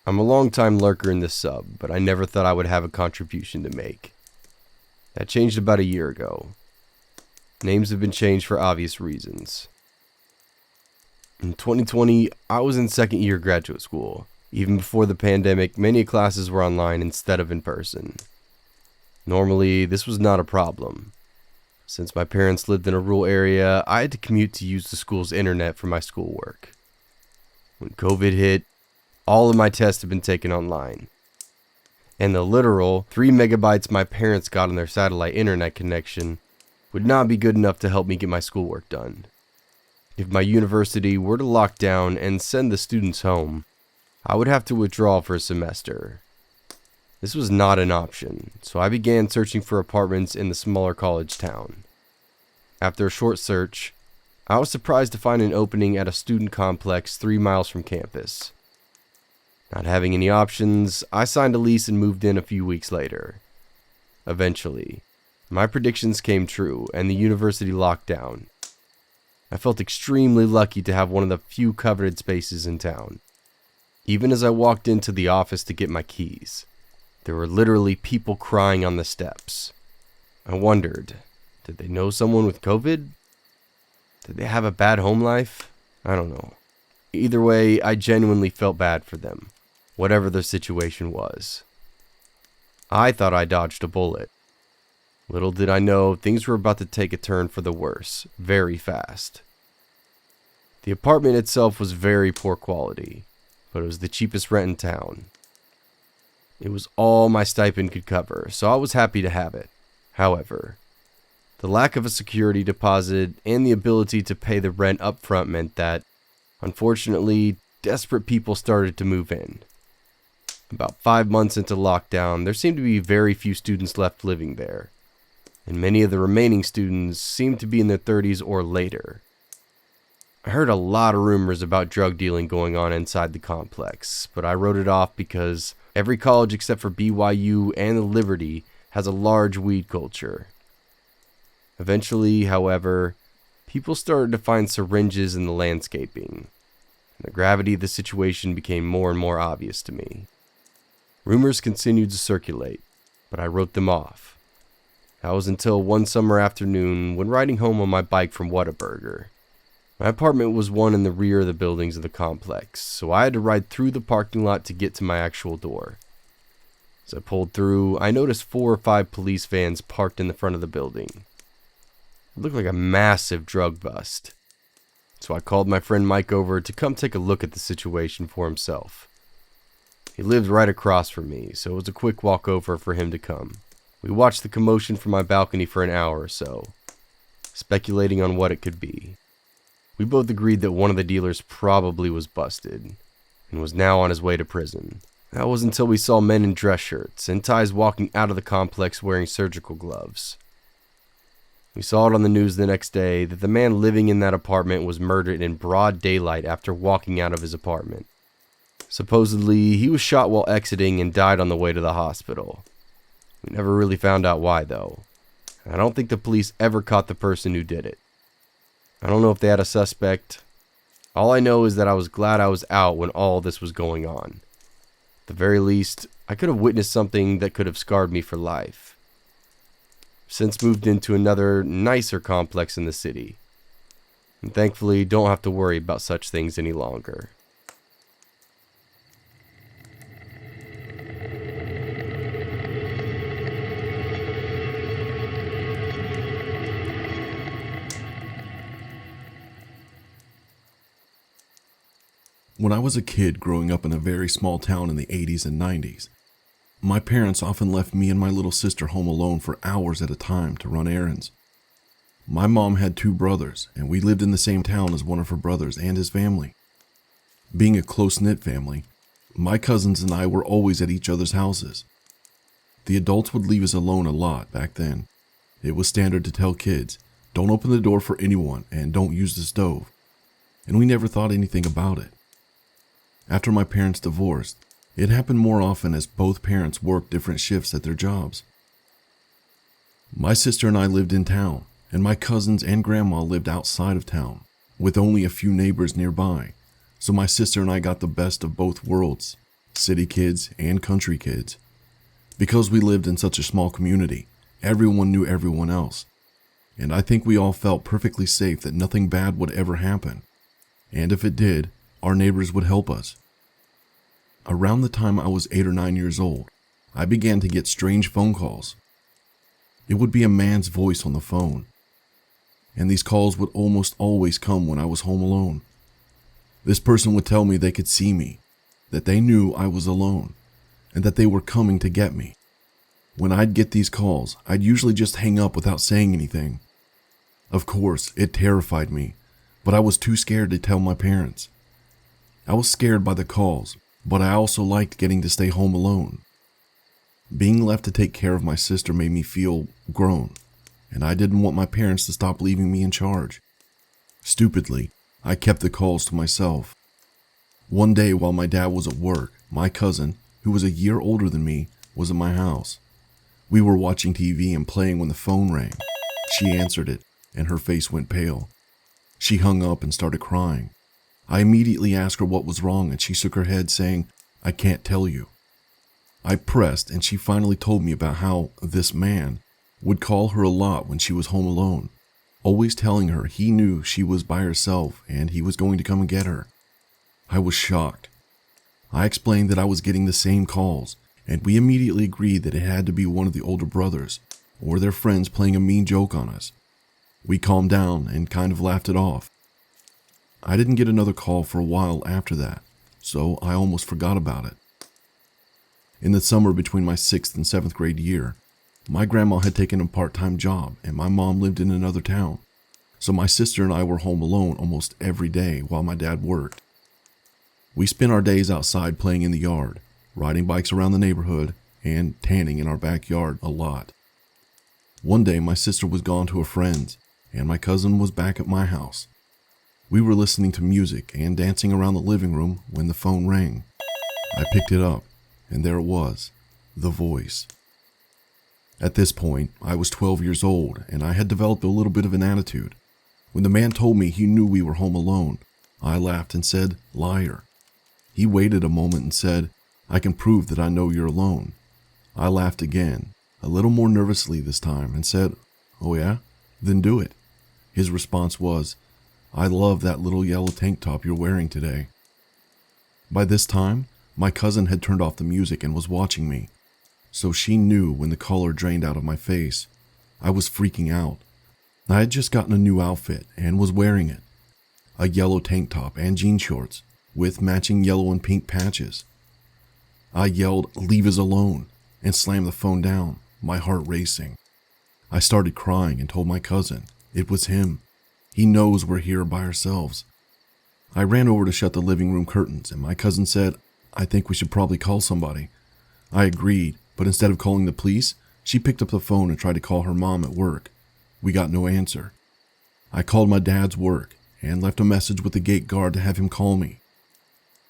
I'm a long-time lurker in this sub, but I never thought I would have a contribution to make. That changed about a year ago. Names have been changed for obvious reasons. In 2020, I was in second year graduate school. Even before the pandemic, many classes were online instead of in person. Normally, this was not a problem. Since my parents lived in a rural area, I had to commute to use the school's internet for my schoolwork. When COVID hit, all of my tests have been taken online. And the literal 3 megabytes my parents got on their satellite internet connection would not be good enough to help me get my schoolwork done. If my university were to lock down and send the students home, I would have to withdraw for a semester. This was not an option, so I began searching for apartments in the smaller college town. After a short search, I was surprised to find an opening at a student complex 3 miles from campus. Not having any options, I signed a lease and moved in a few weeks later. Eventually, my predictions came true and the university locked down. I felt extremely lucky to have one of the few coveted spaces in town. Even as I walked into the office to get my keys, there were literally people crying on the steps. I wondered, did they know someone with COVID? Did they have a bad home life? I don't know. Either way, I genuinely felt bad for them, whatever their situation was. I thought I dodged a bullet. Little did I know, things were about to take a turn for the worse, very fast. The apartment itself was very poor quality, but it was the cheapest rent in town. It was all my stipend could cover, so I was happy to have it. However, the lack of a security deposit and the ability to pay the rent up front meant that, unfortunately, desperate people started to move in. About 5 months into lockdown, there seemed to be very few students left living there, and many of the remaining students seemed to be in their 30s or later. I heard a lot of rumors about drug dealing going on inside the complex, but I wrote it off because every college except for BYU and the Liberty has a large weed culture. Eventually, however, people started to find syringes in the landscaping, and the gravity of the situation became more and more obvious to me. Rumors continued to circulate, but I wrote them off. That was until one summer afternoon when riding home on my bike from Whataburger. My apartment was one in the rear of the buildings of the complex, so I had to ride through the parking lot to get to my actual door. As I pulled through, I noticed 4 or 5 police vans parked in the front of the building. It looked like a massive drug bust. So I called my friend Mike over to come take a look at the situation for himself. He lived right across from me, so it was a quick walk over for him to come. We watched the commotion from my balcony for an hour or so, speculating on what it could be. We both agreed that one of the dealers probably was busted and was now on his way to prison. That was until we saw men in dress shirts and ties walking out of the complex wearing surgical gloves. We saw it on the news the next day that the man living in that apartment was murdered in broad daylight after walking out of his apartment. Supposedly, he was shot while exiting and died on the way to the hospital. We never really found out why, though. I don't think the police ever caught the person who did it. I don't know if they had a suspect. All I know is that I was glad I was out when all this was going on. At the very least, I could have witnessed something that could have scarred me for life. I've since moved into another, nicer complex in the city, and thankfully don't have to worry about such things any longer. When I was a kid growing up in a very small town in the 80s and 90s, my parents often left me and my little sister home alone for hours at a time to run errands. My mom had 2 brothers, and we lived in the same town as one of her brothers and his family. Being a close-knit family, my cousins and I were always at each other's houses. The adults would leave us alone a lot back then. It was standard to tell kids, don't open the door for anyone and don't use the stove. And we never thought anything about it. After my parents divorced, it happened more often as both parents worked different shifts at their jobs. My sister and I lived in town, and my cousins and grandma lived outside of town, with only a few neighbors nearby, so my sister and I got the best of both worlds. city kids and country kids. Because we lived in such a small community, everyone knew everyone else. And I think we all felt perfectly safe that nothing bad would ever happen. And if it did, our neighbors would help us. Around the time I was 8 or 9 years old, I began to get strange phone calls. It would be a man's voice on the phone. And these calls would almost always come when I was home alone. This person would tell me they could see me, that they knew I was alone, and that they were coming to get me. When I'd get these calls, I'd usually just hang up without saying anything. Of course, it terrified me, but I was too scared to tell my parents. I was scared by the calls, but I also liked getting to stay home alone. Being left to take care of my sister made me feel grown, and I didn't want my parents to stop leaving me in charge. Stupidly, I kept the calls to myself. One day while my dad was at work, my cousin, who was a year older than me, was at my house. We were watching TV and playing when the phone rang. She answered it, and her face went pale. She hung up and started crying. I immediately asked her what was wrong, and she shook her head, saying, "I can't tell you." I pressed, and she finally told me about how this man would call her a lot when she was home alone, always telling her he knew she was by herself and he was going to come and get her. I was shocked. I explained that I was getting the same calls, and we immediately agreed that it had to be one of the older brothers or their friends playing a mean joke on us. We calmed down and kind of laughed it off. I didn't get another call for a while after that, so I almost forgot about it. In the summer between my 6th and 7th grade year, my grandma had taken a part-time job and my mom lived in another town, so my sister and I were home alone almost every day while my dad worked. We spent our days outside playing in the yard, riding bikes around the neighborhood, and tanning in our backyard a lot. One day my sister was gone to a friend's, and my cousin was back at my house. We were listening to music and dancing around the living room when the phone rang. I picked it up, and there it was, the voice. At this point, I was 12 years old, and I had developed a little bit of an attitude. When the man told me he knew we were home alone, I laughed and said, "Liar." He waited a moment and said, "I can prove that I know you're alone." I laughed again, a little more nervously this time, and said, "Oh yeah? Then do it." His response was, "I love that little yellow tank top you're wearing today." By this time, my cousin had turned off the music and was watching me, so she knew when the color drained out of my face. I was freaking out. I had just gotten a new outfit and was wearing it, a yellow tank top and jean shorts with matching yellow and pink patches. I yelled, "Leave us alone," and slammed the phone down, my heart racing. I started crying and told my cousin it was him. He knows we're here by ourselves. I ran over to shut the living room curtains, and my cousin said, "I think we should probably call somebody." I agreed, but instead of calling the police, she picked up the phone and tried to call her mom at work. We got no answer. I called my dad's work and left a message with the gate guard to have him call me.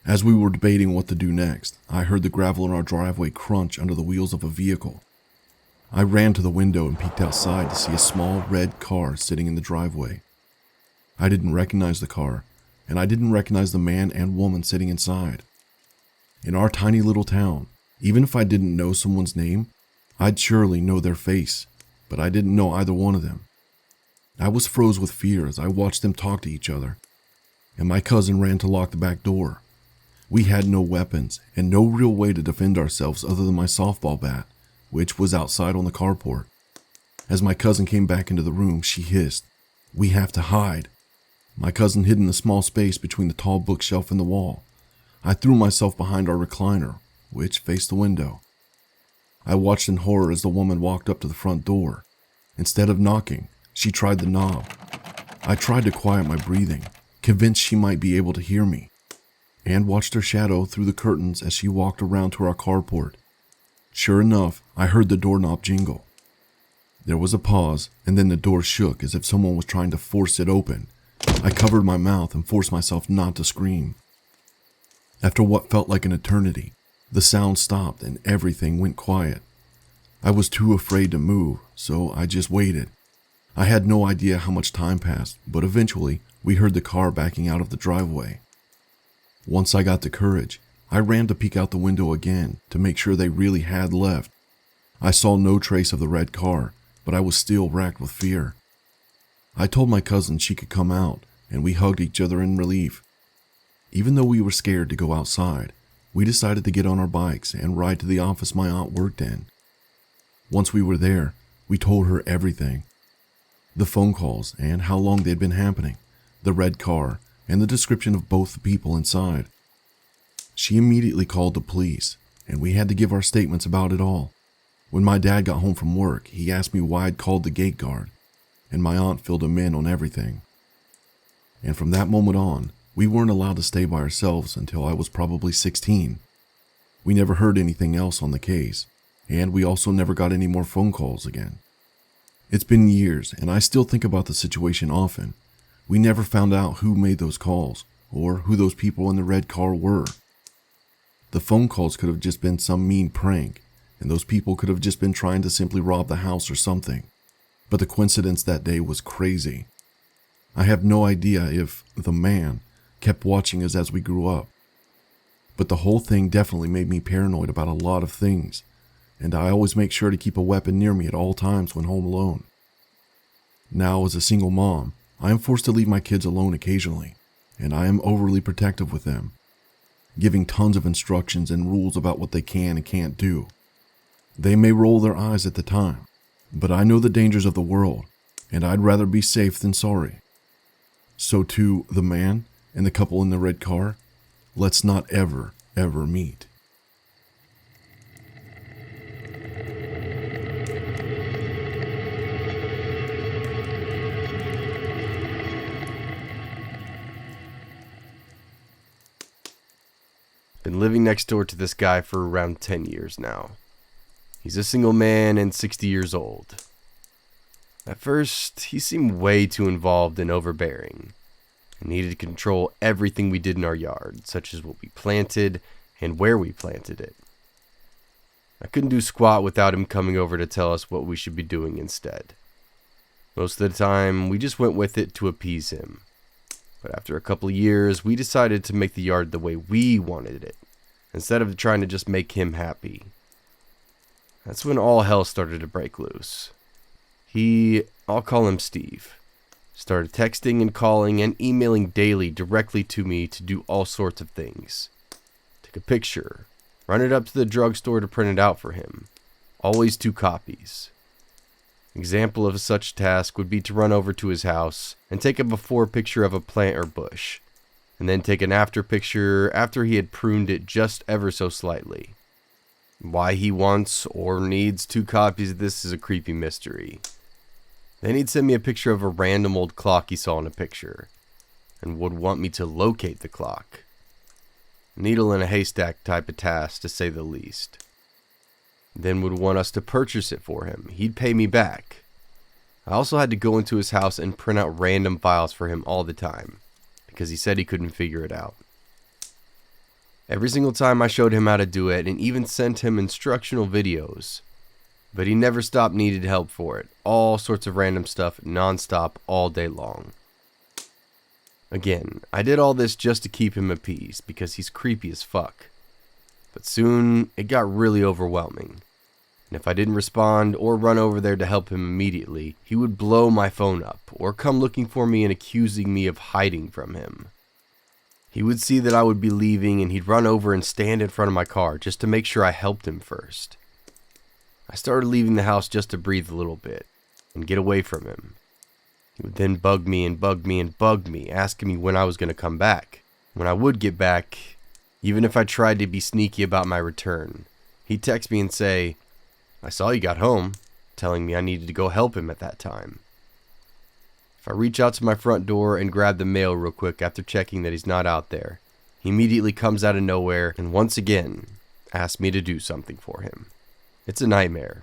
As we were debating what to do next, I heard the gravel in our driveway crunch under the wheels of a vehicle. I ran to the window and peeked outside to see a small red car sitting in the driveway. I didn't recognize the car, and I didn't recognize the man and woman sitting inside. In our tiny little town, even if I didn't know someone's name, I'd surely know their face, but I didn't know either one of them. I was froze with fear as I watched them talk to each other, and my cousin ran to lock the back door. We had no weapons and no real way to defend ourselves other than my softball bat, which was outside on the carport. As my cousin came back into the room, she hissed, "We have to hide." My cousin hid in the small space between the tall bookshelf and the wall. I threw myself behind our recliner, which faced the window. I watched in horror as the woman walked up to the front door. Instead of knocking, she tried the knob. I tried to quiet my breathing, convinced she might be able to hear me, and watched her shadow through the curtains as she walked around to our carport. Sure enough, I heard the doorknob jingle. There was a pause, and then the door shook as if someone was trying to force it open. I covered my mouth and forced myself not to scream. After what felt like an eternity, the sound stopped and everything went quiet. I was too afraid to move, so I just waited. I had no idea how much time passed, but eventually we heard the car backing out of the driveway. Once I got the courage, I ran to peek out the window again to make sure they really had left. I saw no trace of the red car, but I was still racked with fear. I told my cousin she could come out, and we hugged each other in relief. Even though we were scared to go outside, we decided to get on our bikes and ride to the office my aunt worked in. Once we were there, we told her everything. The phone calls and how long they'd been happening, the red car, and the description of both the people inside. She immediately called the police, and we had to give our statements about it all. When my dad got home from work, he asked me why I'd called the gate guard, and my aunt filled him in on everything. And from that moment on, we weren't allowed to stay by ourselves until I was probably 16. We never heard anything else on the case, and we also never got any more phone calls again. It's been years, and I still think about the situation often. We never found out who made those calls, or who those people in the red car were. The phone calls could have just been some mean prank, and those people could have just been trying to simply rob the house or something. But the coincidence that day was crazy. I have no idea if the man kept watching us as we grew up. But the whole thing definitely made me paranoid about a lot of things, and I always make sure to keep a weapon near me at all times when home alone. Now, as a single mom, I am forced to leave my kids alone occasionally, and I am overly protective with them, giving tons of instructions and rules about what they can and can't do. They may roll their eyes at the time, but I know the dangers of the world, and I'd rather be safe than sorry. So to the man and the couple in the red car, let's not ever meet. Been living next door to this guy for around 10 years now. He's a single man and 60 years old. At first, he seemed way too involved and overbearing, and needed to control everything we did in our yard, such as what we planted and where we planted it. I couldn't do squat without him coming over to tell us what we should be doing instead. Most of the time, we just went with it to appease him. But after a couple of years, we decided to make the yard the way we wanted it, instead of trying to just make him happy. That's when all hell started to break loose. I'll call him Steve, started texting and calling and emailing daily directly to me to do all sorts of things. Take a picture, run it up to the drugstore to print it out for him. Always 2 copies. Example of such task would be to run over to his house and take a before picture of a plant or bush, and then take an after picture after he had pruned it just ever so slightly. Why he wants or needs 2 copies of this is a creepy mystery. Then he'd send me a picture of a random old clock he saw in a picture, and would want me to locate the clock. Needle in a haystack type of task, to say the least. Then would want us to purchase it for him. He'd pay me back. I also had to go into his house and print out random files for him all the time, because he said he couldn't figure it out. Every single time I showed him how to do it and even sent him instructional videos, but he never stopped needed help for it. All sorts of random stuff, non-stop, all day long. Again, I did all this just to keep him appeased, because he's creepy as fuck. But soon, it got really overwhelming. And if I didn't respond or run over there to help him immediately, he would blow my phone up, or come looking for me and accusing me of hiding from him. He would see that I would be leaving, and he'd run over and stand in front of my car just to make sure I helped him first. I started leaving the house just to breathe a little bit, and get away from him. He would then bug me, asking me when I was going to come back. When I would get back, even if I tried to be sneaky about my return, he'd text me and say, "I saw you got home," telling me I needed to go help him at that time. If I reach out to my front door and grab the mail real quick after checking that he's not out there, he immediately comes out of nowhere and once again asks me to do something for him. It's a nightmare.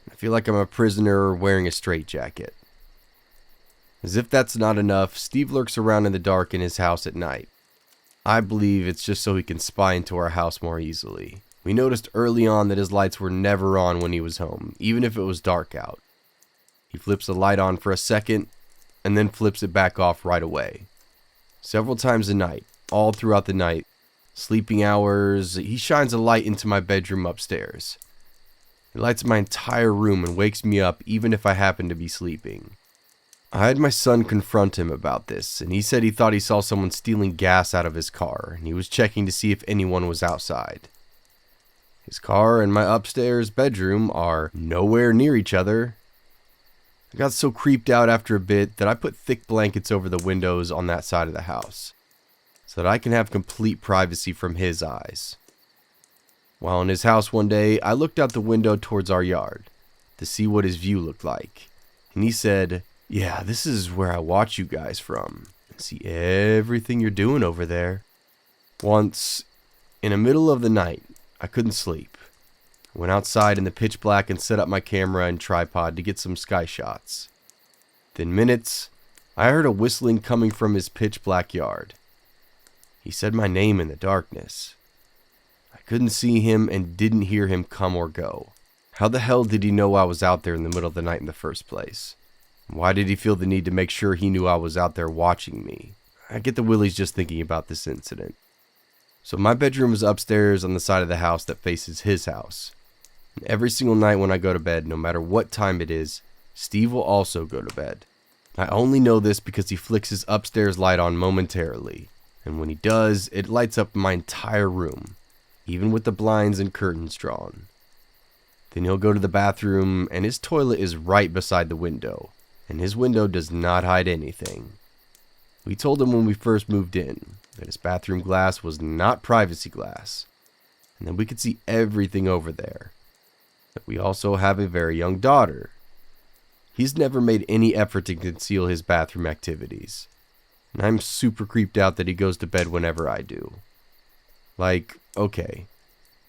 I feel like I'm a prisoner wearing a straitjacket. As if that's not enough, Steve lurks around in the dark in his house at night. I believe it's just so he can spy into our house more easily. We noticed early on that his lights were never on when he was home, even if it was dark out. He flips the light on for a second, and then flips it back off right away. Several times a night, all throughout the night, Sleeping hours, he shines a light into my bedroom upstairs. It lights my entire room and wakes me up even if I happen to be sleeping. I had my son confront him about this, and he said he thought he saw someone stealing gas out of his car, and he was checking to see if anyone was outside. His car and my upstairs bedroom are nowhere near each other. I got so creeped out after a bit that I put thick blankets over the windows on that side of the house, so that I can have complete privacy from his eyes. While in his house one day, I looked out the window towards our yard to see what his view looked like, and he said, "Yeah, this is where I watch you guys from. I see everything you're doing over there." Once, in the middle of the night, I couldn't sleep. I went outside in the pitch black and set up my camera and tripod to get some sky shots. Within minutes, I heard a whistling coming from his pitch black yard. He said my name in the darkness. I couldn't see him and didn't hear him come or go. How the hell did he know I was out there in the middle of the night in the first place? Why did he feel the need to make sure he knew I was out there watching me? I get the willies just thinking about this incident. So my bedroom is upstairs on the side of the house that faces his house. And every single night when I go to bed, no matter what time it is, Steve will also go to bed. I only know this because he flicks his upstairs light on momentarily. And when he does, it lights up my entire room, even with the blinds and curtains drawn. Then he'll go to the bathroom, and his toilet is right beside the window, and his window does not hide anything. We told him when we first moved in that his bathroom glass was not privacy glass, and that we could see everything over there. That we also have a very young daughter. He's never made any effort to conceal his bathroom activities, and I'm super creeped out that he goes to bed whenever I do. Like, okay,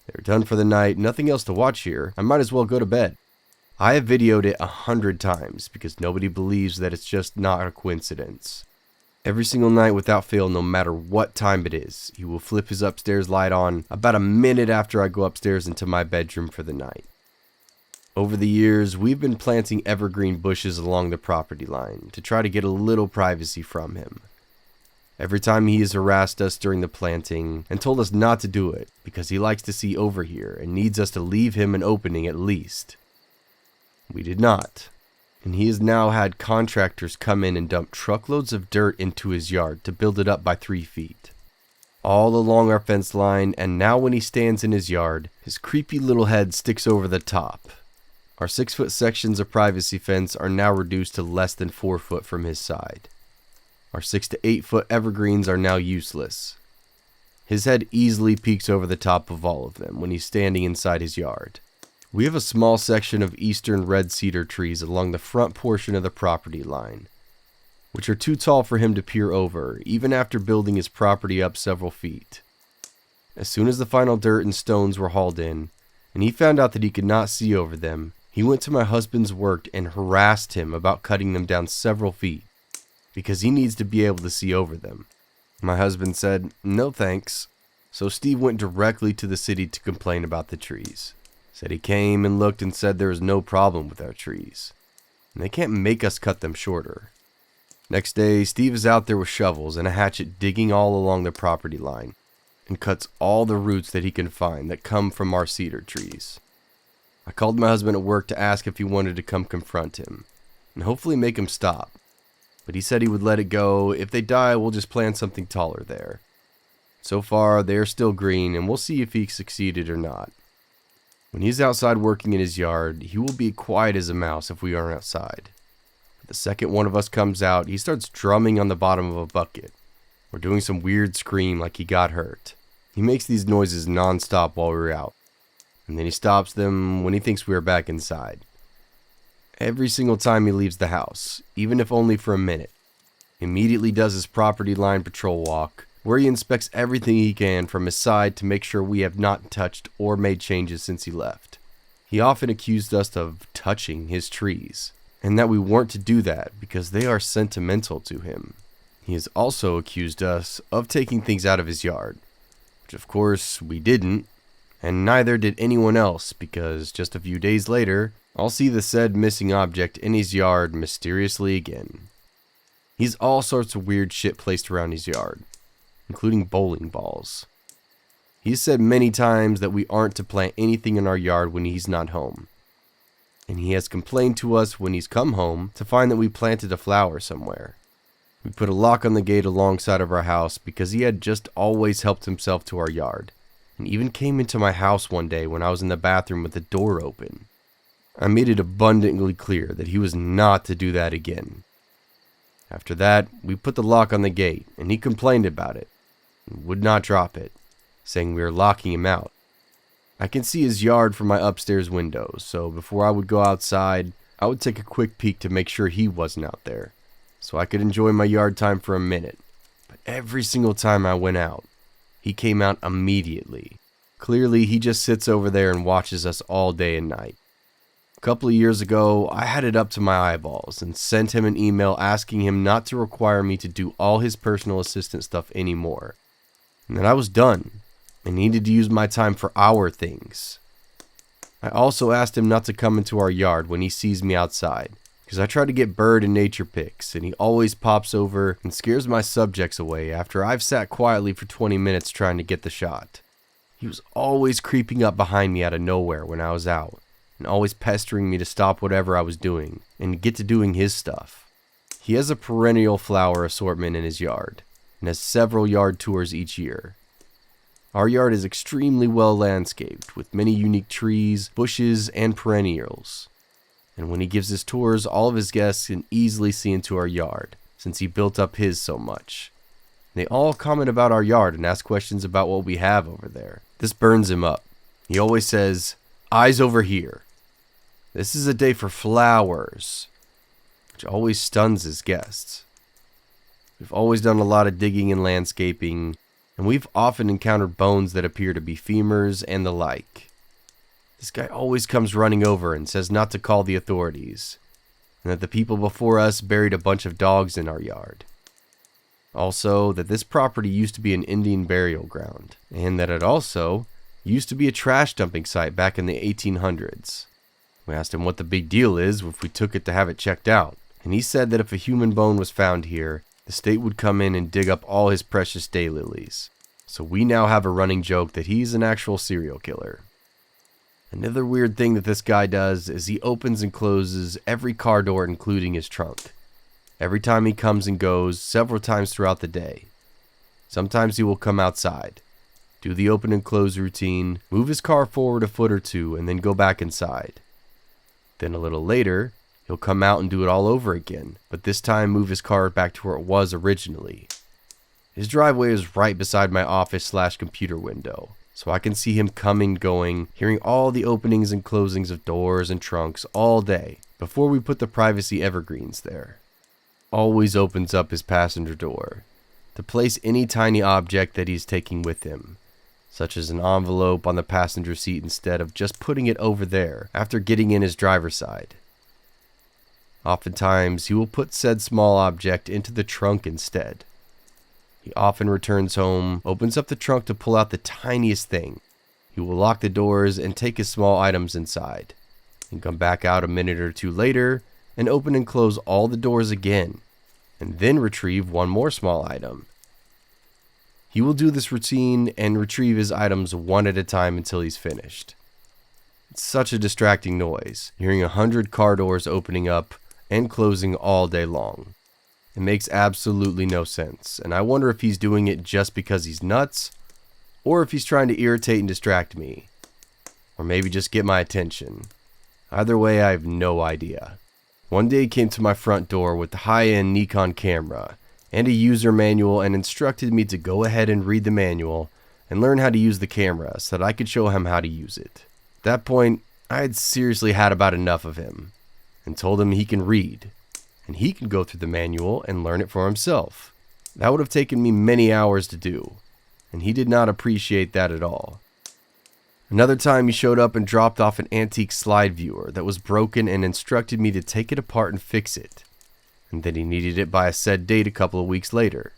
they're done for the night, nothing else to watch here, I might as well go to bed. I have videoed it 100 times because nobody believes that it's just not a coincidence. Every single night without fail, no matter what time it is, he will flip his upstairs light on about a minute after I go upstairs into my bedroom for the night. Over the years, we've been planting evergreen bushes along the property line to try to get a little privacy from him. Every time he has harassed us during the planting and told us not to do it because he likes to see over here and needs us to leave him an opening at least. We did not, and he has now had contractors come in and dump truckloads of dirt into his yard to build it up by 3 feet. All along our fence line, and now when he stands in his yard, his creepy little head sticks over the top. Our 6-foot sections of privacy fence are now reduced to less than 4 foot from his side. Our 6 to 8 foot evergreens are now useless. His head easily peeks over the top of all of them when he's standing inside his yard. We have a small section of eastern red cedar trees along the front portion of the property line, which are too tall for him to peer over, even after building his property up several feet. As soon as the final dirt and stones were hauled in, and he found out that he could not see over them, he went to my husband's work and harassed him about cutting them down several feet, because he needs to be able to see over them. My husband said, "No thanks." So Steve went directly to the city to complain about the trees. Said he came and looked and said there was no problem with our trees, and they can't make us cut them shorter. Next day, Steve is out there with shovels and a hatchet digging all along the property line, and cuts all the roots that he can find that come from our cedar trees. I called my husband at work to ask if he wanted to come confront him, and hopefully make him stop. But he said he would let it go. If they die, we'll just plant something taller there. So far, they are still green, and we'll see if he succeeded or not. When he's outside working in his yard, he will be quiet as a mouse if we aren't outside. But the second one of us comes out, he starts drumming on the bottom of a bucket, or doing some weird scream like he got hurt. He makes these noises non-stop while we're out, and then he stops them when he thinks we are back inside. Every single time he leaves the house, even if only for a minute, he immediately does his property line patrol walk, where he inspects everything he can from his side to make sure we have not touched or made changes since he left. He often accused us of touching his trees, and that we weren't to do that because they are sentimental to him. He has also accused us of taking things out of his yard, which of course we didn't, and neither did anyone else because just a few days later, I'll see the said missing object in his yard mysteriously again. He's all sorts of weird shit placed around his yard, including bowling balls. He's said many times that we aren't to plant anything in our yard when he's not home. And he has complained to us when he's come home to find that we planted a flower somewhere. We put a lock on the gate alongside of our house because he had just always helped himself to our yard, and even came into my house one day when I was in the bathroom with the door open. I made it abundantly clear that he was not to do that again. After that, we put the lock on the gate, and he complained about it, and would not drop it, saying we were locking him out. I can see his yard from my upstairs window, so before I would go outside, I would take a quick peek to make sure he wasn't out there, so I could enjoy my yard time for a minute. But every single time I went out, he came out immediately. Clearly, he just sits over there and watches us all day and night. A couple of years ago, I had it up to my eyeballs and sent him an email asking him not to require me to do all his personal assistant stuff anymore, and that I was done and needed to use my time for our things. I also asked him not to come into our yard when he sees me outside, because I try to get bird and nature pics, and he always pops over and scares my subjects away after I've sat quietly for 20 minutes trying to get the shot. He was always creeping up behind me out of nowhere when I was out, and always pestering me to stop whatever I was doing and get to doing his stuff. He has a perennial flower assortment in his yard, and has several yard tours each year. Our yard is extremely well landscaped, with many unique trees, bushes, and perennials. And when he gives his tours, all of his guests can easily see into our yard, since he built up his so much. They all comment about our yard and ask questions about what we have over there. This burns him up. He always says, "Eyes over here. This is a day for flowers," which always stuns his guests. We've always done a lot of digging and landscaping, and we've often encountered bones that appear to be femurs and the like. This guy always comes running over and says not to call the authorities, and that the people before us buried a bunch of dogs in our yard. Also, that this property used to be an Indian burial ground, and that it also used to be a trash dumping site back in the 1800s. We asked him what the big deal is if we took it to have it checked out, and he said that if a human bone was found here, the state would come in and dig up all his precious daylilies. So we now have a running joke that he's an actual serial killer. Another weird thing that this guy does is he opens and closes every car door, including his trunk, every time he comes and goes, several times throughout the day. Sometimes he will come outside, do the open and close routine, move his car forward a foot or two, and then go back inside. Then a little later, he'll come out and do it all over again, but this time move his car back to where it was originally. His driveway is right beside my office/computer window, so I can see him coming, going, hearing all the openings and closings of doors and trunks all day before we put the privacy evergreens there. Always opens up his passenger door to place any tiny object that he's taking with him, such as an envelope on the passenger seat instead of just putting it over there after getting in his driver's side. Oftentimes, he will put said small object into the trunk instead. He often returns home, opens up the trunk to pull out the tiniest thing. He will lock the doors and take his small items inside, and come back out a minute or two later and open and close all the doors again, and then retrieve one more small item. He will do this routine and retrieve his items one at a time until he's finished. It's such a distracting noise, hearing 100 car doors opening up and closing all day long. It makes absolutely no sense, and I wonder if he's doing it just because he's nuts, or if he's trying to irritate and distract me, or maybe just get my attention. Either way, I have no idea. One day he came to my front door with the high-end Nikon camera and a user manual and instructed me to go ahead and read the manual and learn how to use the camera so that I could show him how to use it. At that point, I had seriously had about enough of him and told him he can read, and he can go through the manual and learn it for himself. That would have taken me many hours to do, and he did not appreciate that at all. Another time he showed up and dropped off an antique slide viewer that was broken and instructed me to take it apart and fix it, and that he needed it by a said date a couple of weeks later.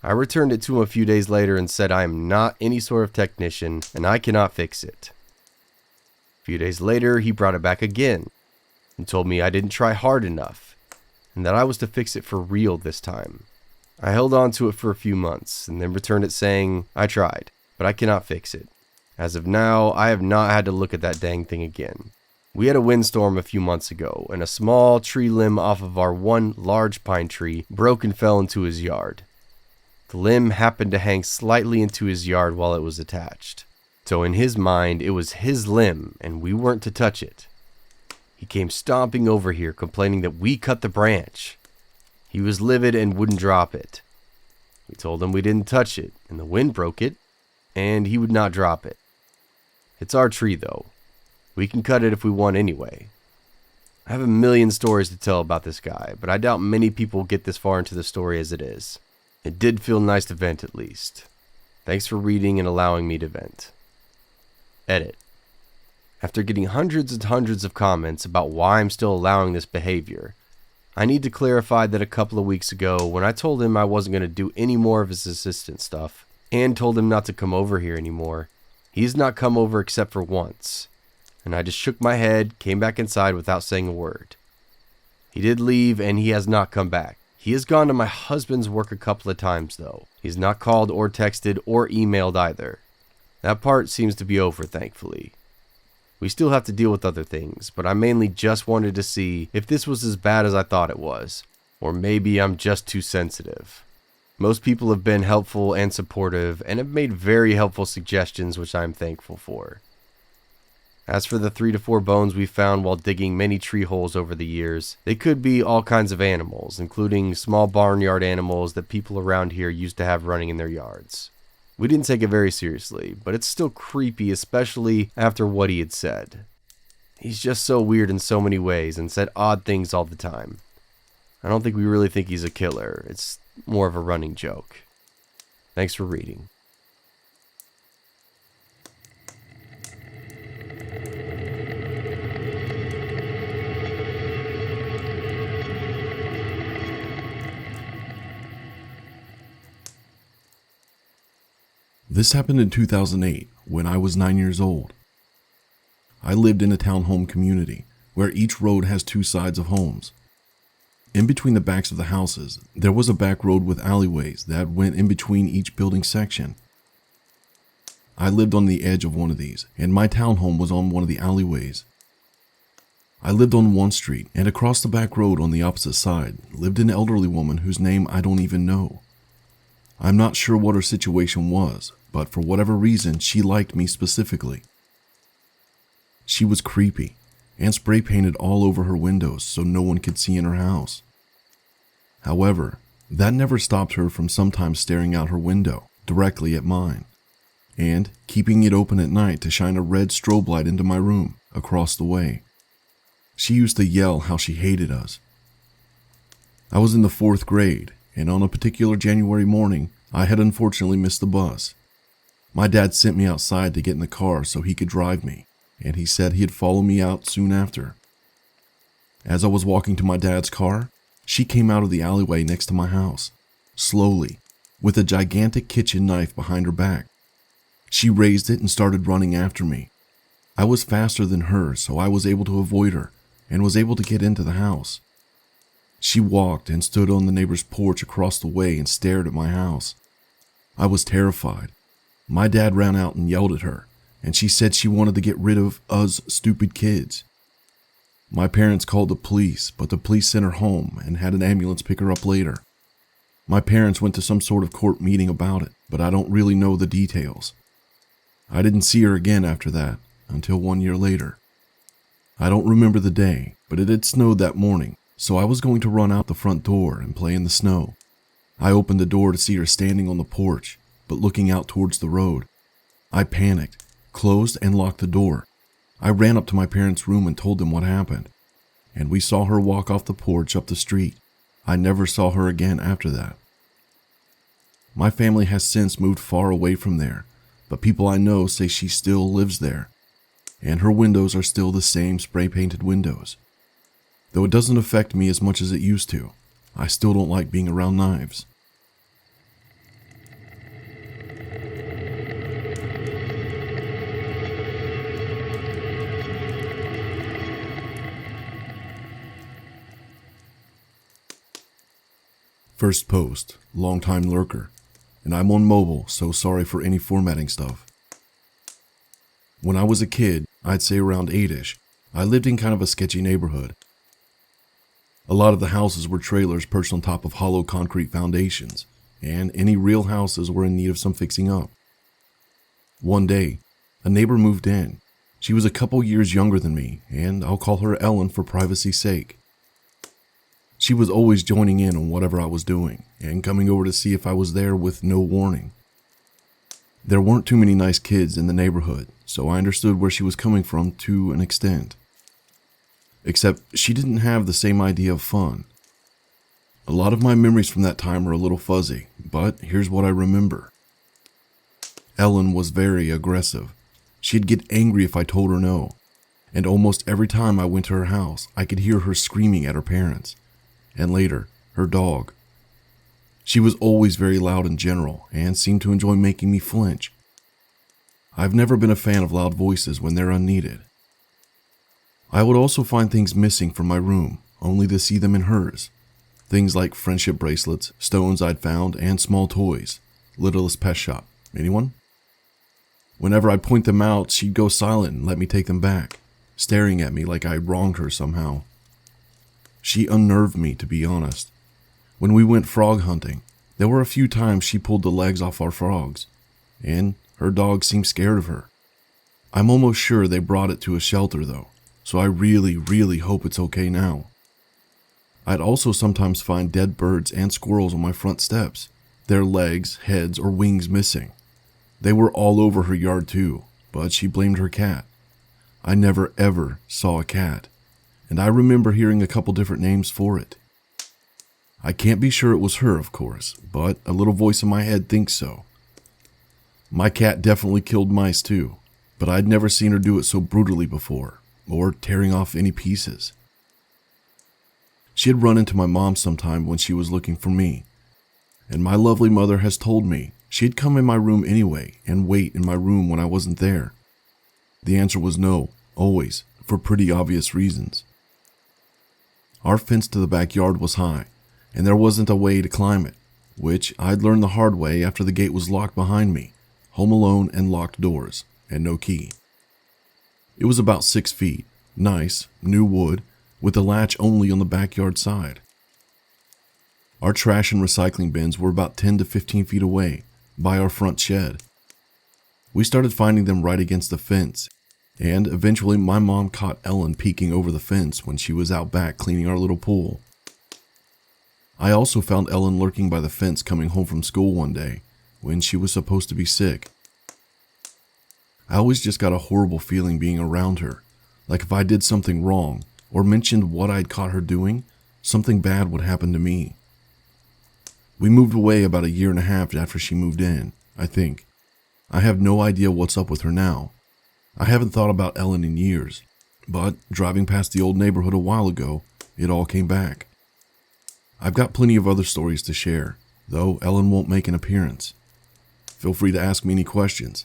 I returned it to him a few days later and said I am not any sort of technician and I cannot fix it. A few days later he brought it back again and told me I didn't try hard enough and that I was to fix it for real this time. I held on to it for a few months and then returned it saying I tried, but but I cannot fix it. As of now, I have not had to look at that dang thing again. We had a windstorm a few months ago, and a small tree limb off of our one large pine tree broke and fell into his yard. The limb happened to hang slightly into his yard while it was attached. So in his mind, it was his limb, and we weren't to touch it. He came stomping over here, complaining that we cut the branch. He was livid and wouldn't drop it. We told him we didn't touch it, and the wind broke it, and he would not drop it. It's our tree, though. We can cut it if we want anyway. I have a million stories to tell about this guy, but I doubt many people get this far into the story as it is. It did feel nice to vent at least. Thanks for reading and allowing me to vent. Edit. After getting hundreds and hundreds of comments about why I'm still allowing this behavior, I need to clarify that a couple of weeks ago, when I told him I wasn't going to do any more of his assistant stuff, and told him not to come over here anymore, he's not come over except for once, and I just shook my head, came back inside without saying a word. He did leave, and he has not come back. He has gone to my husband's work a couple of times, though. He's not called or texted or emailed either. That part seems to be over, thankfully. We still have to deal with other things, but I mainly just wanted to see if this was as bad as I thought it was, or maybe I'm just too sensitive. Most people have been helpful and supportive and have made very helpful suggestions, which I'm thankful for. As for the 3 to 4 bones we found while digging many tree holes over the years, they could be all kinds of animals, including small barnyard animals that people around here used to have running in their yards. We didn't take it very seriously, but it's still creepy, especially after what he had said. He's just so weird in so many ways and said odd things all the time. I don't think we really think he's a killer. It's more of a running joke. Thanks for reading. This happened in 2008 when I was 9 years old. I lived in a townhome community where each road has 2 sides of homes. In between the backs of the houses, there was a back road with alleyways that went in between each building section. I lived on the edge of one of these, and my townhome was on one of the alleyways. I lived on one street, and across the back road on the opposite side lived an elderly woman whose name I don't even know. I'm not sure what her situation was, but for whatever reason, she liked me specifically. She was creepy and spray painted all over her windows so no one could see in her house. However, that never stopped her from sometimes staring out her window directly at mine and keeping it open at night to shine a red strobe light into my room across the way. She used to yell how she hated us. I was in the 4th grade, and on a particular January morning, I had unfortunately missed the bus. My dad sent me outside to get in the car so he could drive me, and he said he'd follow me out soon after. As I was walking to my dad's car, she came out of the alleyway next to my house, slowly, with a gigantic kitchen knife behind her back. She raised it and started running after me. I was faster than her, so I was able to avoid her and was able to get into the house. She walked and stood on the neighbor's porch across the way and stared at my house. I was terrified. My dad ran out and yelled at her, and she said she wanted to get rid of us stupid kids. My parents called the police, but the police sent her home and had an ambulance pick her up later. My parents went to some sort of court meeting about it, but I don't really know the details. I didn't see her again after that, until 1 year later. I don't remember the day, but it had snowed that morning, so I was going to run out the front door and play in the snow. I opened the door to see her standing on the porch, but looking out towards the road. I panicked, closed and locked the door. I ran up to my parents' room and told them what happened, and we saw her walk off the porch up the street. I never saw her again after that. My family has since moved far away from there, but people I know say she still lives there, and her windows are still the same spray-painted windows. Though it doesn't affect me as much as it used to, I still don't like being around knives. First post, longtime lurker. and I'm on mobile, so sorry for any formatting stuff. When I was a kid, I'd say around 8-ish, I lived in kind of a sketchy neighborhood. A lot of the houses were trailers perched on top of hollow concrete foundations, and any real houses were in need of some fixing up. One day, a neighbor moved in. She was a couple years younger than me, and I'll call her Ellen for privacy's sake. She was always joining in on whatever I was doing, and coming over to see if I was there with no warning. There weren't too many nice kids in the neighborhood, so I understood where she was coming from to an extent. Except she didn't have the same idea of fun. A lot of my memories from that time are a little fuzzy, but here's what I remember. Ellen was very aggressive. She'd get angry if I told her no, and almost every time I went to her house, I could hear her screaming at her parents, and later, her dog. She was always very loud in general, and seemed to enjoy making me flinch. I've never been a fan of loud voices when they're unneeded. I would also find things missing from my room, only to see them in hers. Things like friendship bracelets, stones I'd found, and small toys. Littlest Pet Shop. Anyone? Whenever I'd point them out, she'd go silent and let me take them back, staring at me like I'd wronged her somehow. She unnerved me, to be honest. When we went frog hunting, there were a few times she pulled the legs off our frogs, and her dog seemed scared of her. I'm almost sure they brought it to a shelter though, so I really hope it's okay now. I'd also sometimes find dead birds and squirrels on my front steps, their legs, heads, or wings missing. They were all over her yard too, but she blamed her cat. I never ever saw a cat, and I remember hearing a couple different names for it. I can't be sure it was her, of course, but a little voice in my head thinks so. My cat definitely killed mice too, but I'd never seen her do it so brutally before, or tearing off any pieces. She had run into my mom sometime when she was looking for me, and my lovely mother has told me she'd come in my room anyway and wait in my room when I wasn't there. The answer was no, always, for pretty obvious reasons. Our fence to the backyard was high, and there wasn't a way to climb it, which I'd learned the hard way after the gate was locked behind me, home alone and locked doors, and no key. It was about 6 feet, nice, new wood, with the latch only on the backyard side. Our trash and recycling bins were about 10 to 15 feet away, by our front shed. We started finding them right against the fence, and eventually my mom caught Ellen peeking over the fence when she was out back cleaning our little pool. I also found Ellen lurking by the fence coming home from school one day, when she was supposed to be sick. I always just got a horrible feeling being around her, like if I did something wrong, or mentioned what I'd caught her doing, something bad would happen to me. We moved away about 1.5 years after she moved in, I think. I have no idea what's up with her now. I haven't thought about Ellen in years, but driving past the old neighborhood a while ago, it all came back. I've got plenty of other stories to share, though Ellen won't make an appearance. Feel free to ask me any questions.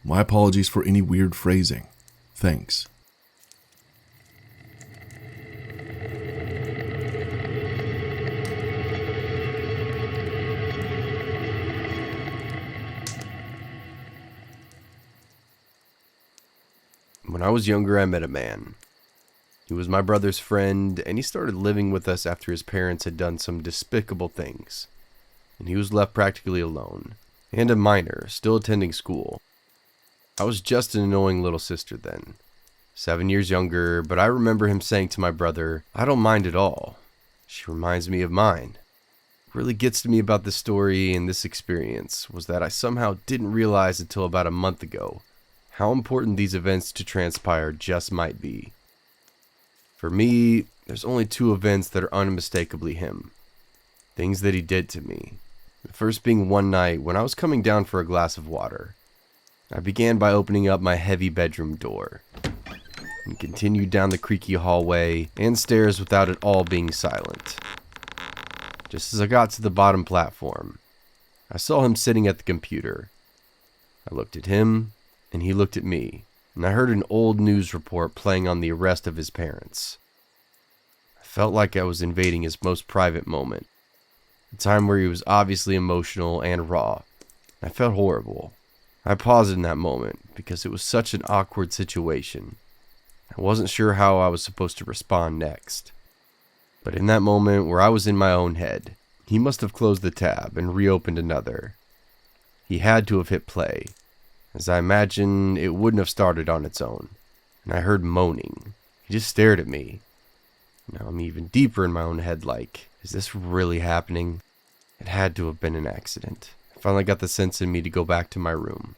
My apologies for any weird phrasing. Thanks. When I was younger, I met a man. He was my brother's friend, and he started living with us after his parents had done some despicable things, and he was left practically alone, and a minor, still attending school. I was just an annoying little sister then, 7 years younger, but I remember him saying to my brother, "I don't mind at all. She reminds me of mine." What really gets to me about this story and this experience was that I somehow didn't realize until about a month ago how important these events to transpire just might be. For me, there's only 2 events that are unmistakably him. Things that he did to me. The first being one night when I was coming down for a glass of water. I began by opening up my heavy bedroom door and continued down the creaky hallway and stairs without it all being silent. Just as I got to the bottom platform, I saw him sitting at the computer. I looked at him, and he looked at me, and I heard an old news report playing on the arrest of his parents. I felt like I was invading his most private moment, a time where he was obviously emotional and raw, I felt horrible. I paused in that moment because it was such an awkward situation. I wasn't sure how I was supposed to respond next. But in that moment where I was in my own head, he must have closed the tab and reopened another. He had to have hit play, as I imagine it wouldn't have started on its own. And I heard moaning. He just stared at me. Now I'm even deeper in my own head like, is this really happening? It had to have been an accident. I finally got the sense in me to go back to my room.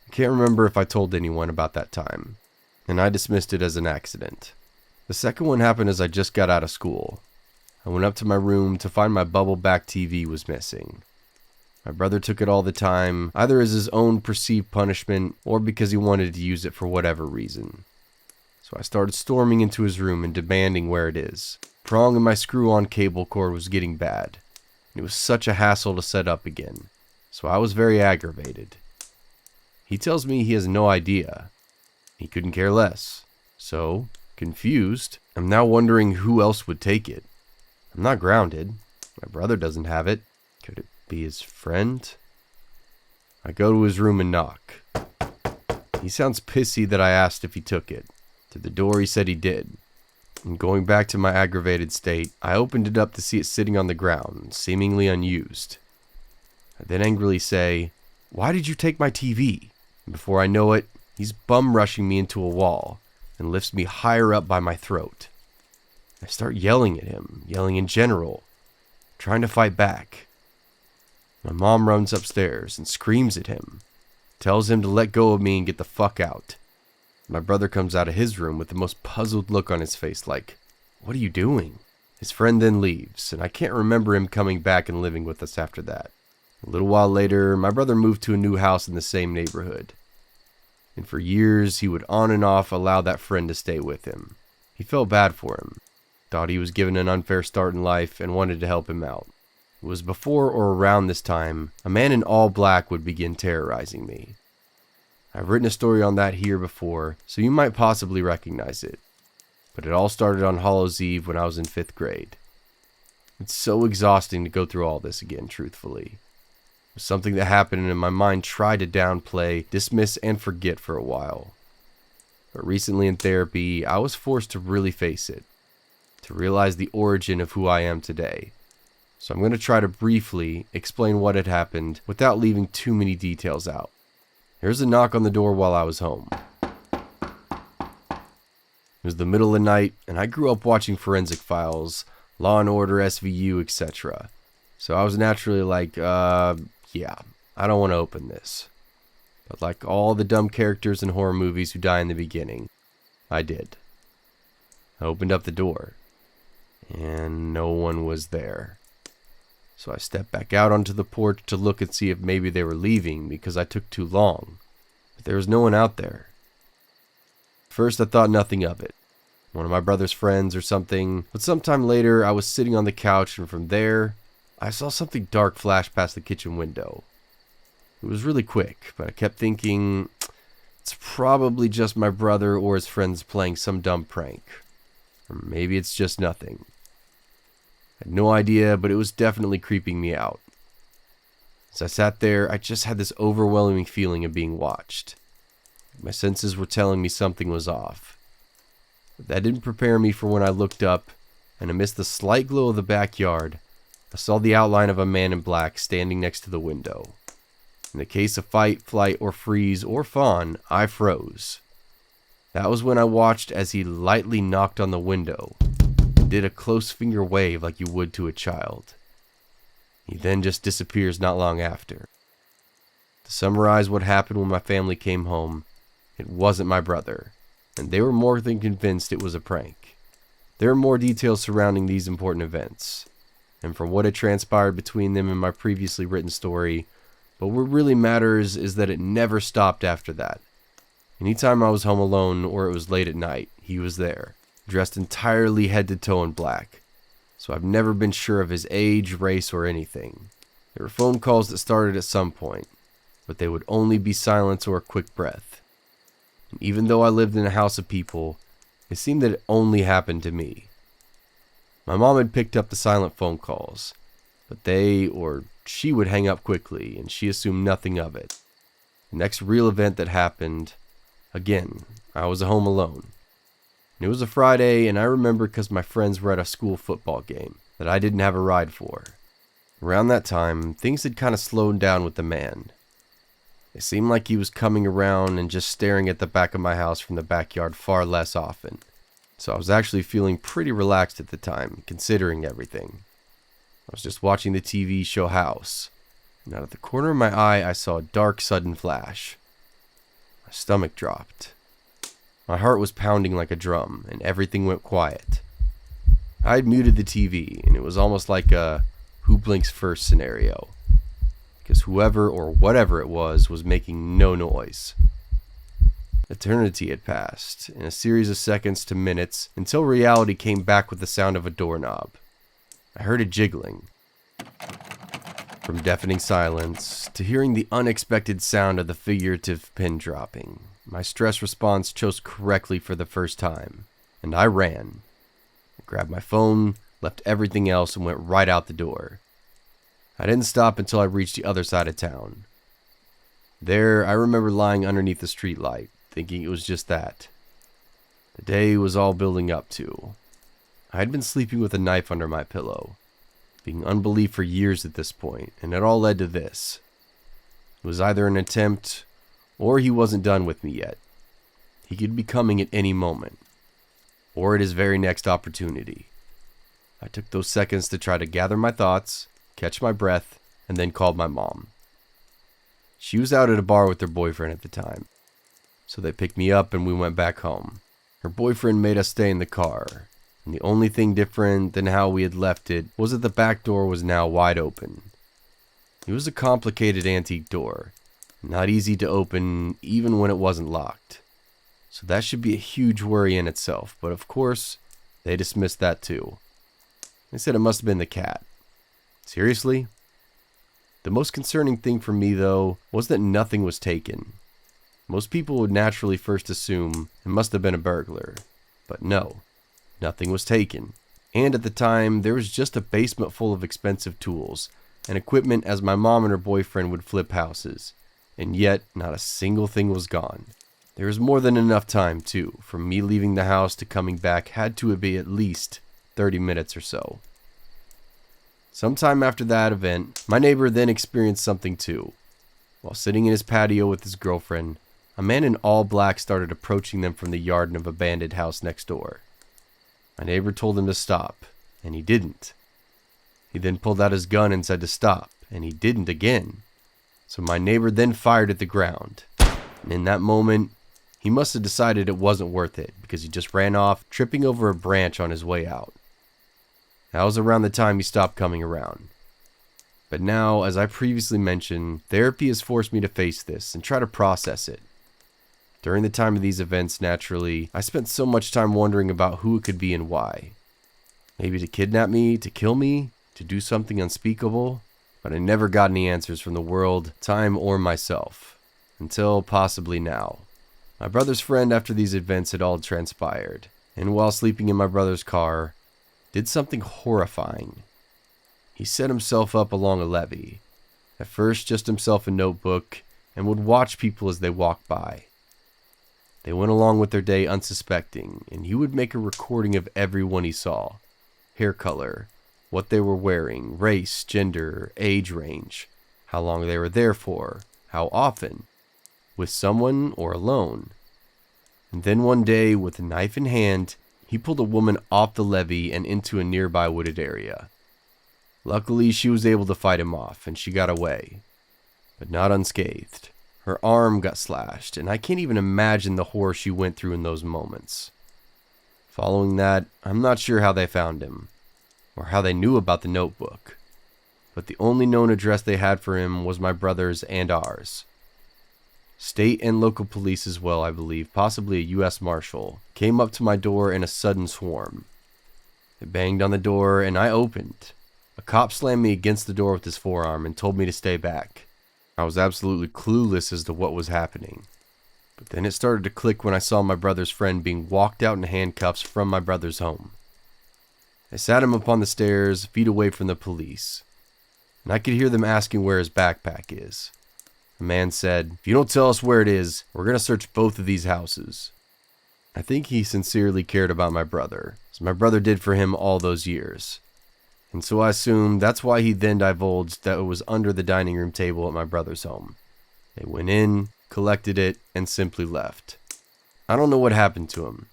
I can't remember if I told anyone about that time, and I dismissed it as an accident. The second one happened as I just got out of school. I went up to my room to find my bubble back TV was missing. My brother took it all the time, either as his own perceived punishment or because he wanted to use it for whatever reason. So I started storming into his room and demanding where it is. Prong in my screw-on cable cord was getting bad. It was such a hassle to set up again, so I was very aggravated. He tells me he has no idea. He couldn't care less. So, confused, I'm now wondering who else would take it. I'm not grounded. My brother doesn't have it. Could it be his friend? I go to his room and knock. He sounds pissy that I asked if he took it. To the door he said he did. And going back to my aggravated state, I opened it up to see it sitting on the ground, seemingly unused. I then angrily say, "Why did you take my TV?" And before I know it, he's bum rushing me into a wall and lifts me higher up by my throat. I start yelling at him, yelling in general, trying to fight back. My mom runs upstairs and screams at him, tells him to let go of me and get the fuck out. My brother comes out of his room with the most puzzled look on his face like, "What are you doing?" His friend then leaves, and I can't remember him coming back and living with us after that. A little while later, my brother moved to a new house in the same neighborhood. And for years, he would on and off allow that friend to stay with him. He felt bad for him, thought he was given an unfair start in life, and wanted to help him out. It was before or around this time, a man in all black would begin terrorizing me. I've written a story on that here before, so you might possibly recognize it. But it all started on Hallows Eve when I was in 5th grade. It's so exhausting to go through all this again, truthfully. It was something that happened and my mind tried to downplay, dismiss, and forget for a while. But recently in therapy, I was forced to really face it, to realize the origin of who I am today. So I'm going to try to briefly explain what had happened without leaving too many details out. There's a knock on the door while I was home. It was the middle of the night, and I grew up watching Forensic Files, Law and Order, SVU, etc. So I was naturally like, yeah, I don't want to open this. But like all the dumb characters in horror movies who die in the beginning, I did. I opened up the door, and no one was there. So I stepped back out onto the porch to look and see if maybe they were leaving because I took too long. But there was no one out there. First I thought nothing of it. One of my brother's friends or something. But sometime later I was sitting on the couch and from there I saw something dark flash past the kitchen window. It was really quick, but I kept thinking it's probably just my brother or his friends playing some dumb prank. Or maybe it's just nothing. I had no idea, but it was definitely creeping me out. As I sat there, I just had this overwhelming feeling of being watched. My senses were telling me something was off. But that didn't prepare me for when I looked up, and amidst the slight glow of the backyard, I saw the outline of a man in black standing next to the window. In the case of fight, flight, or freeze, or fawn, I froze. That was when I watched as he lightly knocked on the window, did a close finger wave like you would to a child. He then just disappears not long after. To summarize what happened when my family came home, it wasn't my brother, and they were more than convinced it was a prank. There are more details surrounding these important events, and from what had transpired between them in my previously written story, but what really matters is that it never stopped after that. Anytime I was home alone or it was late at night, he was there, dressed entirely head to toe in black. So I've never been sure of his age, race, or anything. There were phone calls that started at some point, but they would only be silence or a quick breath. And even though I lived in a house of people, it seemed that it only happened to me. My mom had picked up the silent phone calls, but they, or she would hang up quickly, and she assumed nothing of it. The next real event that happened, again, I was home alone. And it was a Friday, and I remember because my friends were at a school football game that I didn't have a ride for. Around that time, things had kind of slowed down with the man. It seemed like he was coming around and just staring at the back of my house from the backyard far less often. So I was actually feeling pretty relaxed at the time, considering everything. I was just watching the TV show House, and out of the corner of my eye I saw a dark sudden flash. My stomach dropped. My heart was pounding like a drum, and everything went quiet. I had muted the TV, and it was almost like a who blinks first scenario, because whoever or whatever it was making no noise. Eternity had passed, in a series of seconds to minutes, until reality came back with the sound of a doorknob. I heard it jiggling. From deafening silence to hearing the unexpected sound of the figurative pin dropping, my stress response chose correctly for the first time, and I ran. I grabbed my phone, left everything else, and went right out the door. I didn't stop until I reached the other side of town. There, I remember lying underneath the streetlight, thinking it was just that. The day was all building up to. I had been sleeping with a knife under my pillow, being unbelief for years at this point, and it all led to this. It was either an attempt, or he wasn't done with me yet. He could be coming at any moment, or at his very next opportunity. I took those seconds to try to gather my thoughts, catch my breath, and then called my mom. She was out at a bar with her boyfriend at the time, so they picked me up and we went back home. Her boyfriend made us stay in the car, and the only thing different than how we had left it was that the back door was now wide open. It was a complicated antique door, not easy to open even when it wasn't locked. So that should be a huge worry in itself, but of course, they dismissed that too. They said it must have been the cat. Seriously? The most concerning thing for me, though, was that nothing was taken. Most people would naturally first assume it must have been a burglar, but no, nothing was taken. And at the time, there was just a basement full of expensive tools and equipment as my mom and her boyfriend would flip houses, and yet not a single thing was gone. There was more than enough time, too, from me leaving the house to coming back had to be at least 30 minutes or so. Sometime after that event, my neighbor then experienced something too. While sitting in his patio with his girlfriend, a man in all black started approaching them from the yard of an abandoned house next door. My neighbor told him to stop, and he didn't. He then pulled out his gun and said to stop, and he didn't again. So my neighbor then fired at the ground, and in that moment, he must have decided it wasn't worth it because he just ran off, tripping over a branch on his way out. That was around the time he stopped coming around. But now, as I previously mentioned, therapy has forced me to face this and try to process it. During the time of these events, naturally, I spent so much time wondering about who it could be and why. Maybe to kidnap me, to kill me, to do something unspeakable, but I never got any answers from the world, time, or myself. Until possibly now. My brother's friend after these events had all transpired, and while sleeping in my brother's car, did something horrifying. He set himself up along a levee, at first just himself a notebook, and would watch people as they walked by. They went along with their day unsuspecting, and he would make a recording of everyone he saw. Hair color, what they were wearing, race, gender, age range, how long they were there for, how often, with someone or alone. And then one day, with a knife in hand, he pulled a woman off the levee and into a nearby wooded area. Luckily, she was able to fight him off, and she got away, but not unscathed. Her arm got slashed, and I can't even imagine the horror she went through in those moments. Following that, I'm not sure how they found him, or how they knew about the notebook, but the only known address they had for him was my brother's and ours. State and local police as well, I believe, possibly a U.S. Marshal, came up to my door in a sudden swarm. They banged on the door, and I opened. A cop slammed me against the door with his forearm and told me to stay back. I was absolutely clueless as to what was happening. But then it started to click when I saw my brother's friend being walked out in handcuffs from my brother's home. I sat him upon the stairs, feet away from the police. and I could hear them asking where his backpack is. The man said, "If you don't tell us where it is, we're going to search both of these houses." I think he sincerely cared about my brother, as my brother did for him all those years. And so I assume that's why he then divulged that it was under the dining room table at my brother's home. They went in, collected it, and simply left. I don't know what happened to him.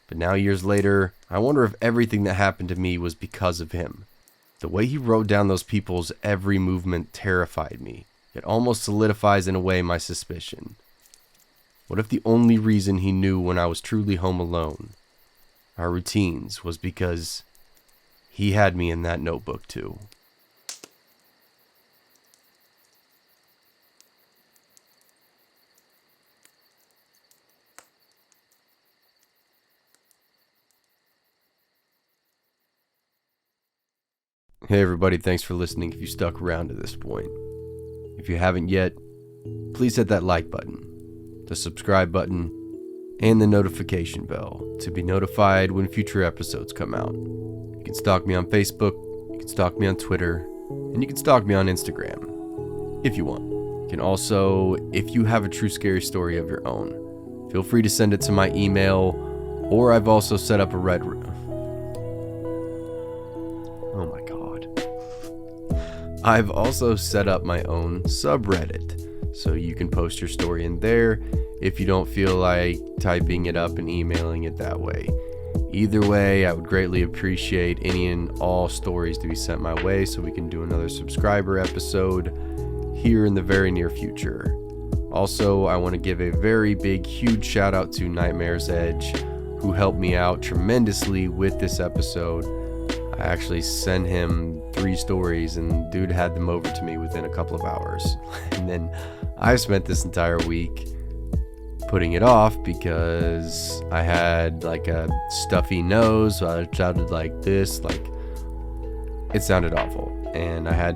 But now years later, I wonder if everything that happened to me was because of him. The way he wrote down those people's every movement terrified me. It almost solidifies in a way my suspicion. What if the only reason he knew when I was truly home alone, our routines, was because he had me in that notebook too? Hey everybody, thanks for listening if you stuck around to this point. If you haven't yet, please hit that like button, the subscribe button, and the notification bell to be notified when future episodes come out. You can stalk me on Facebook, you can stalk me on Twitter, and you can stalk me on Instagram, if you want. You can also, if you have a true scary story of your own, feel free to send it to my email, or I've also set up a Red Room. Oh my god. I've also set up my own subreddit, so you can post your story in there if you don't feel like typing it up and emailing it that way. Either way, I would greatly appreciate any and all stories to be sent my way so we can do another subscriber episode here in the very near future. Also, I want to give a very big, huge shout out to Nightmare's Edge, who helped me out tremendously with this episode. I actually sent him 3 stories and dude had them over to me within a couple of hours. And then I spent this entire week putting it off because I had like a stuffy nose, so I sounded like this, like it sounded awful. And I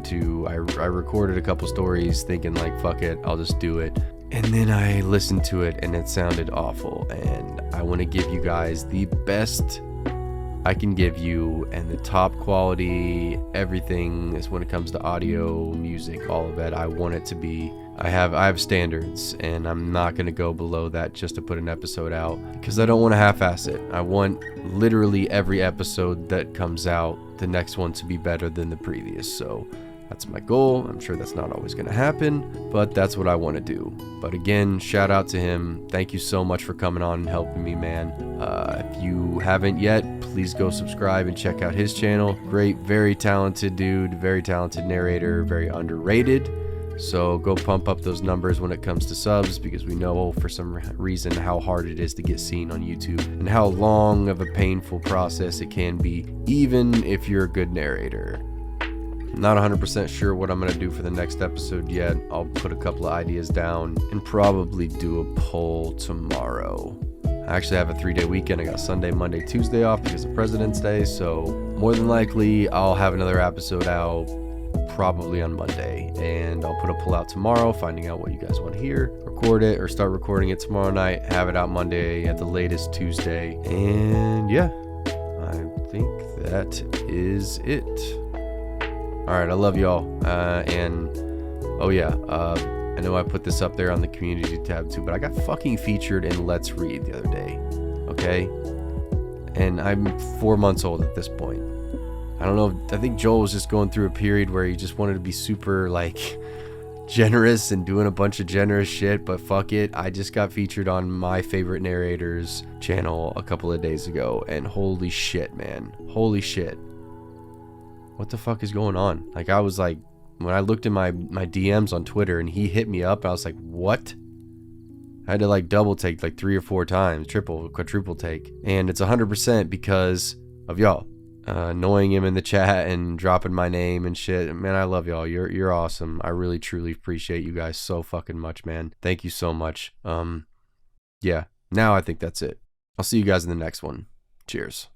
recorded a couple stories thinking like, fuck it, I'll just do it. And then I listened to it and it sounded awful. And I want to give you guys the best I can give you and the top quality, everything is when it comes to audio, music, all of it. I want it to be, I have standards and I'm not going to go below that just to put an episode out because I don't want to half-ass it. I want literally every episode that comes out, the next one to be better than the previous. So that's my goal. I'm sure that's not always going to happen, but that's what I want to do. But again, shout out to him. Thank you so much for coming on and helping me, man. If you haven't yet, please go subscribe and check out his channel. Great, very talented dude, very talented narrator, very underrated. So go pump up those numbers when it comes to subs because we know for some reason how hard it is to get seen on YouTube and how long of a painful process it can be, even if you're a good narrator. Not 100% sure what I'm going to do for the next episode yet. I'll put a couple of ideas down and probably do a poll tomorrow. I actually have a 3-day weekend. I got Sunday, Monday, Tuesday off because of President's Day. So more than likely I'll have another episode out probably on Monday. And I'll put a poll out tomorrow, finding out what you guys want to hear. Record it or start recording it tomorrow night. Have it out Monday at the latest Tuesday. And yeah, I think that is it. Alright, I love y'all, and oh yeah, I know I put this up there on the community tab too, but I got fucking featured in Let's Read the other day, okay? And I'm 4 months old at this point. I don't know, I think Joel was just going through a period where he just wanted to be super, like, generous and doing a bunch of generous shit, but fuck it, I just got featured on my favorite narrator's channel a couple of days ago, and holy shit, man, holy shit. What the fuck is going on? Like, I was like, when I looked in my DMs on Twitter and he hit me up, I was like, what? I had to like double take like 3 or 4 times, triple, quadruple take. And it's 100% because of y'all. Knowing him in the chat and dropping my name and shit. Man, I love y'all. You're awesome. I really, truly appreciate you guys so fucking much, man. Thank you so much. Yeah, now I think that's it. I'll see you guys in the next one. Cheers.